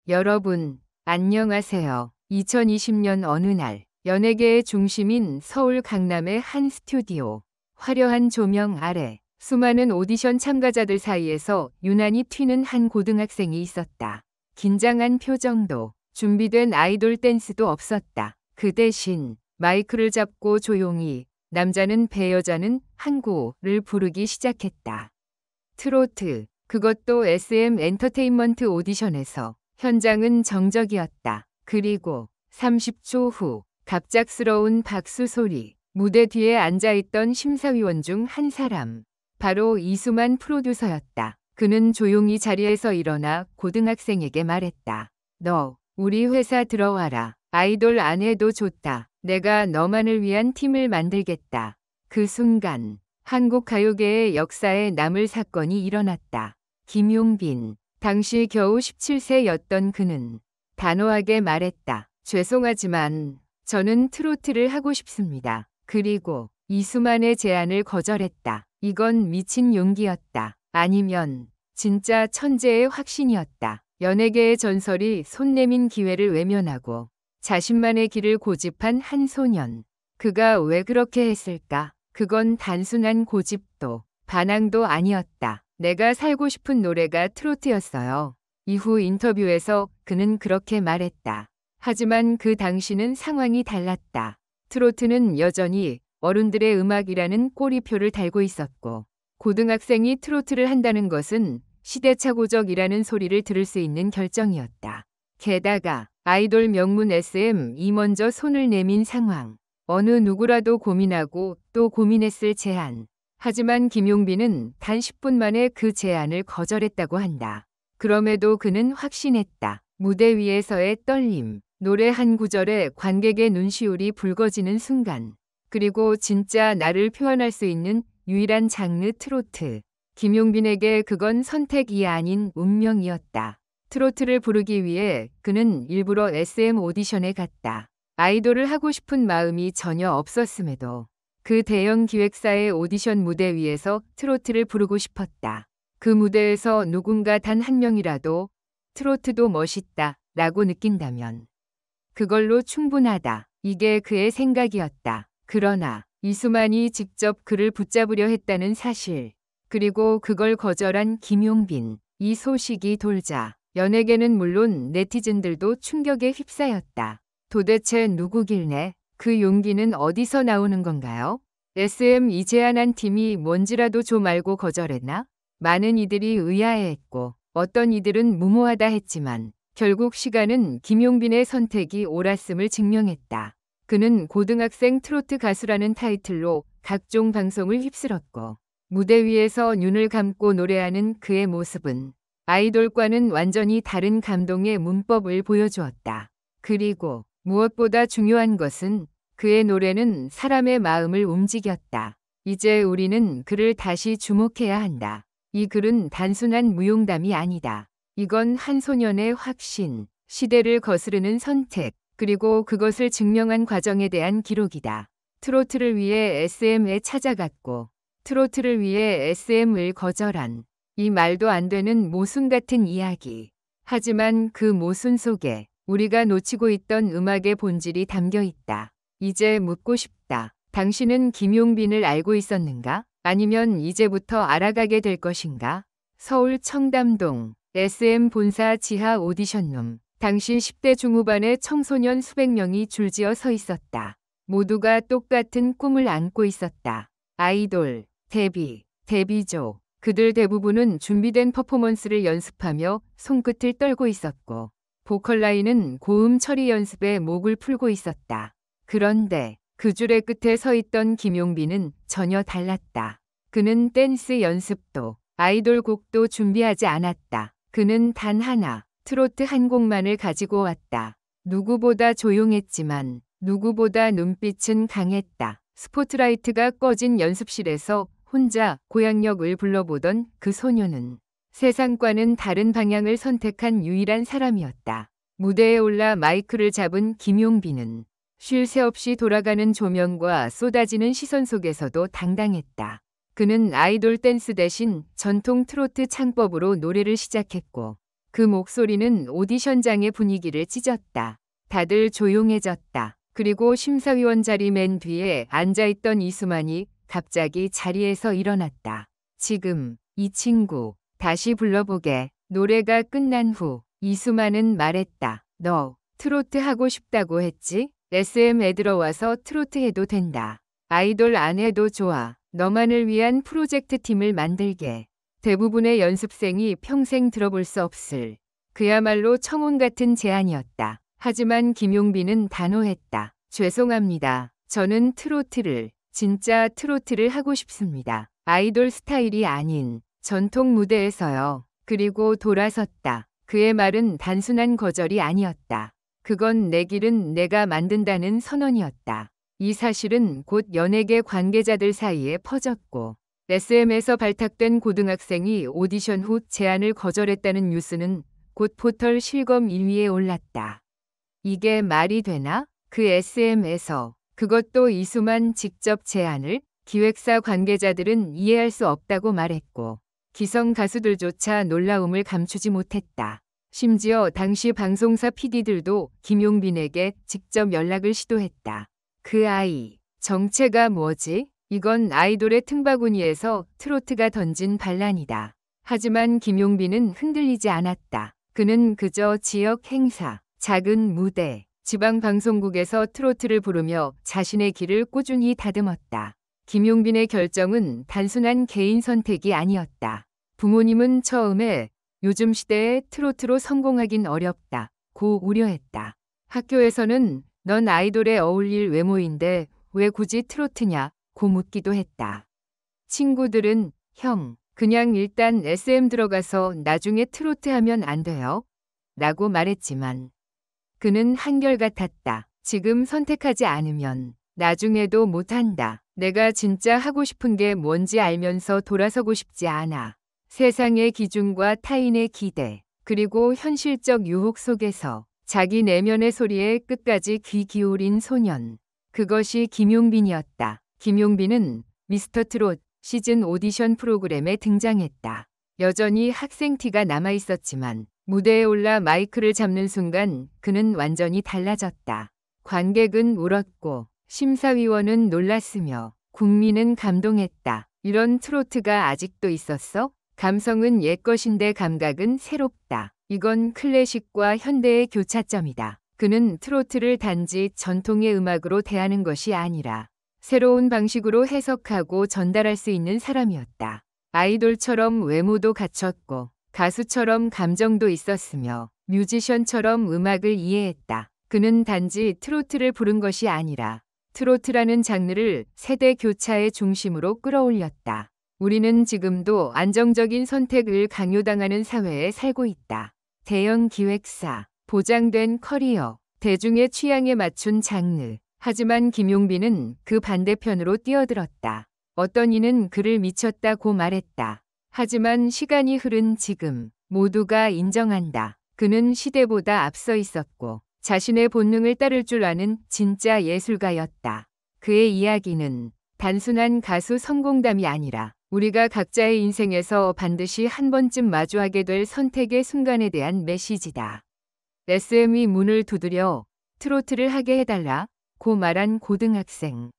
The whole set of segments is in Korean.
여러분, 안녕하세요. 2020년 어느 날, 연예계의 중심인 서울 강남의 한 스튜디오. 화려한 조명 아래 수많은 오디션 참가자들 사이에서 유난히 튀는 한 고등학생이 있었다. 긴장한 표정도 준비된 아이돌 댄스도 없었다. 그 대신 마이크를 잡고 조용히 남자는 배 여자는 항구를 부르기 시작했다. 트로트, 그것도 SM 엔터테인먼트 오디션에서. 현장은 정적이었다. 그리고 30초 후 갑작스러운 박수 소리. 무대 뒤에 앉아있던 심사위원 중 한 사람. 바로 이수만 프로듀서였다. 그는 조용히 자리에서 일어나 고등학생에게 말했다. 너, 우리 회사 들어와라. 아이돌 안 해도 좋다. 내가 너만을 위한 팀을 만들겠다. 그 순간 한국 가요계의 역사에 남을 사건이 일어났다. 김용빈. 당시 겨우 17세였던 그는 단호하게 말했다. 죄송하지만 저는 트로트를 하고 싶습니다. 그리고 이수만의 제안을 거절했다. 이건 미친 용기였다. 아니면 진짜 천재의 확신이었다. 연예계의 전설이 손 내민 기회를 외면하고 자신만의 길을 고집한 한 소년. 그가 왜 그렇게 했을까? 그건 단순한 고집도 반항도 아니었다. 내가 살고 싶은 노래가 트로트였어요. 이후 인터뷰에서 그는 그렇게 말했다. 하지만 그 당시는 상황이 달랐다. 트로트는 여전히 어른들의 음악이라는 꼬리표를 달고 있었고, 고등학생이 트로트를 한다는 것은 시대착오적이라는 소리를 들을 수 있는 결정이었다. 게다가 아이돌 명문 SM이 먼저 손을 내민 상황. 어느 누구라도 고민하고 또 고민했을 제안. 하지만 김용빈은 단 10분 만에 그 제안을 거절했다고 한다. 그럼에도 그는 확신했다. 무대 위에서의 떨림, 노래 한 구절에 관객의 눈시울이 붉어지는 순간, 그리고 진짜 나를 표현할 수 있는 유일한 장르 트로트. 김용빈에게 그건 선택이 아닌 운명이었다. 트로트를 부르기 위해 그는 일부러 SM 오디션에 갔다. 아이돌을 하고 싶은 마음이 전혀 없었음에도 그 대형 기획사의 오디션 무대 위에서 트로트를 부르고 싶었다. 그 무대에서 누군가 단 한 명이라도 트로트도 멋있다 라고 느낀다면 그걸로 충분하다. 이게 그의 생각이었다. 그러나 이수만이 직접 그를 붙잡으려 했다는 사실, 그리고 그걸 거절한 김용빈, 이 소식이 돌자 연예계는 물론 네티즌들도 충격에 휩싸였다. 도대체 누구길래 그 용기는 어디서 나오는 건가요? SM이 제안한 팀이 뭔지라도 좀 알고 거절했나? 많은 이들이 의아해했고 어떤 이들은 무모하다 했지만 결국 시간은 김용빈의 선택이 옳았음을 증명했다. 그는 고등학생 트로트 가수라는 타이틀로 각종 방송을 휩쓸었고 무대 위에서 눈을 감고 노래하는 그의 모습은 아이돌과는 완전히 다른 감동의 문법을 보여주었다. 그리고 무엇보다 중요한 것은 그의 노래는 사람의 마음을 움직였다. 이제 우리는 그를 다시 주목해야 한다. 이 글은 단순한 무용담이 아니다. 이건 한 소년의 확신, 시대를 거스르는 선택, 그리고 그것을 증명한 과정에 대한 기록이다. 트로트를 위해 SM에 찾아갔고 트로트를 위해 SM을 거절한 이 말도 안 되는 모순 같은 이야기. 하지만 그 모순 속에 우리가 놓치고 있던 음악의 본질이 담겨 있다. 이제 묻고 싶다. 당신은 김용빈을 알고 있었는가? 아니면 이제부터 알아가게 될 것인가? 서울 청담동 SM 본사 지하 오디션룸. 당시 10대 중후반의 청소년 수백 명이 줄지어 서 있었다. 모두가 똑같은 꿈을 안고 있었다. 아이돌, 데뷔조. 그들 대부분은 준비된 퍼포먼스를 연습하며 손끝을 떨고 있었고 보컬 라인은 고음 처리 연습에 목을 풀고 있었다. 그런데 그 줄의 끝에 서 있던 김용빈은 전혀 달랐다. 그는 댄스 연습도 아이돌 곡도 준비하지 않았다. 그는 단 하나, 트로트 한 곡만을 가지고 왔다. 누구보다 조용했지만 누구보다 눈빛은 강했다. 스포트라이트가 꺼진 연습실에서 혼자 고향역을 불러보던 그 소녀는 세상과는 다른 방향을 선택한 유일한 사람이었다. 무대에 올라 마이크를 잡은 김용빈은 쉴 새 없이 돌아가는 조명과 쏟아지는 시선 속에서도 당당했다. 그는 아이돌 댄스 대신 전통 트로트 창법으로 노래를 시작했고 그 목소리는 오디션장의 분위기를 찢었다. 다들 조용해졌다. 그리고 심사위원 자리 맨 뒤에 앉아있던 이수만이 갑자기 자리에서 일어났다. 지금 이 친구 다시 불러보게. 노래가 끝난 후 이수만은 말했다. 너 트로트 하고 싶다고 했지? SM에 들어와서 트로트 해도 된다. 아이돌 안 해도 좋아. 너만을 위한 프로젝트 팀을 만들게. 대부분의 연습생이 평생 들어볼 수 없을 그야말로 청혼 같은 제안이었다. 하지만 김용빈은 단호했다. 죄송합니다. 저는 트로트를, 진짜 트로트를 하고 싶습니다. 아이돌 스타일이 아닌 전통 무대에서요. 그리고 돌아섰다. 그의 말은 단순한 거절이 아니었다. 그건 내 길은 내가 만든다는 선언이었다. 이 사실은 곧 연예계 관계자들 사이에 퍼졌고 SM에서 발탁된 고등학생이 오디션 후 제안을 거절했다는 뉴스는 곧 포털 실검 1위에 올랐다. 이게 말이 되나? 그 SM에서 그것도 이수만 직접 제안을? 기획사 관계자들은 이해할 수 없다고 말했고 기성 가수들조차 놀라움을 감추지 못했다. 심지어 당시 방송사 PD들도 김용빈에게 직접 연락을 시도했다. 그 아이, 정체가 뭐지? 이건 아이돌의 틈바구니에서 트로트가 던진 반란이다. 하지만 김용빈은 흔들리지 않았다. 그는 그저 지역 행사, 작은 무대, 지방방송국에서 트로트를 부르며 자신의 길을 꾸준히 다듬었다. 김용빈의 결정은 단순한 개인 선택이 아니었다. 부모님은 처음에 요즘 시대에 트로트로 성공하긴 어렵다 고 우려했다. 학교에서는 넌 아이돌에 어울릴 외모인데 왜 굳이 트로트냐 고 묻기도 했다. 친구들은 형, 그냥 일단 SM 들어가서 나중에 트로트 하면 안 돼요? 라고 말했지만 그는 한결같았다. 지금 선택하지 않으면 나중에도 못한다. 내가 진짜 하고 싶은 게 뭔지 알면서 돌아서고 싶지 않아. 세상의 기준과 타인의 기대, 그리고 현실적 유혹 속에서 자기 내면의 소리에 끝까지 귀 기울인 소년. 그것이 김용빈이었다. 김용빈은 미스터 트롯 시즌 오디션 프로그램에 등장했다. 여전히 학생 티가 남아있었지만 무대에 올라 마이크를 잡는 순간 그는 완전히 달라졌다. 관객은 울었고 심사위원은 놀랐으며 국민은 감동했다. 이런 트로트가 아직도 있었어? 감성은 옛것인데 감각은 새롭다. 이건 클래식과 현대의 교차점이다. 그는 트로트를 단지 전통의 음악으로 대하는 것이 아니라 새로운 방식으로 해석하고 전달할 수 있는 사람이었다. 아이돌처럼 외모도 갖췄고 가수처럼 감정도 있었으며 뮤지션처럼 음악을 이해했다. 그는 단지 트로트를 부른 것이 아니라 트로트라는 장르를 세대 교차의 중심으로 끌어올렸다. 우리는 지금도 안정적인 선택을 강요당하는 사회에 살고 있다. 대형 기획사, 보장된 커리어, 대중의 취향에 맞춘 장르. 하지만 김용빈은 그 반대편으로 뛰어들었다. 어떤 이는 그를 미쳤다고 말했다. 하지만 시간이 흐른 지금 모두가 인정한다. 그는 시대보다 앞서 있었고 자신의 본능을 따를 줄 아는 진짜 예술가였다. 그의 이야기는 단순한 가수 성공담이 아니라 우리가 각자의 인생에서 반드시 한 번쯤 마주하게 될 선택의 순간에 대한 메시지다. SM이 문을 두드려 트로트를 하게 해달라 고 말한 고등학생.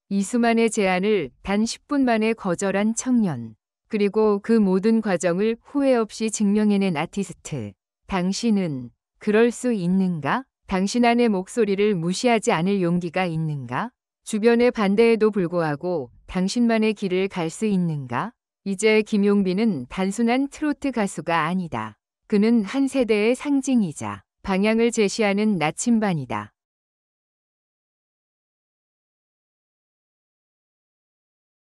이수만의 제안을 단 10분 만에 거절한 청년. 그리고 그 모든 과정을 후회 없이 증명해낸 아티스트. 당신은 그럴 수 있는가? 당신 안의 목소리를 무시하지 않을 용기가 있는가? 주변의 반대에도 불구하고 당신만의 길을 갈 수 있는가? 이제 김용빈은 단순한 트로트 가수가 아니다. 그는 한 세대의 상징이자 방향을 제시하는 나침반이다.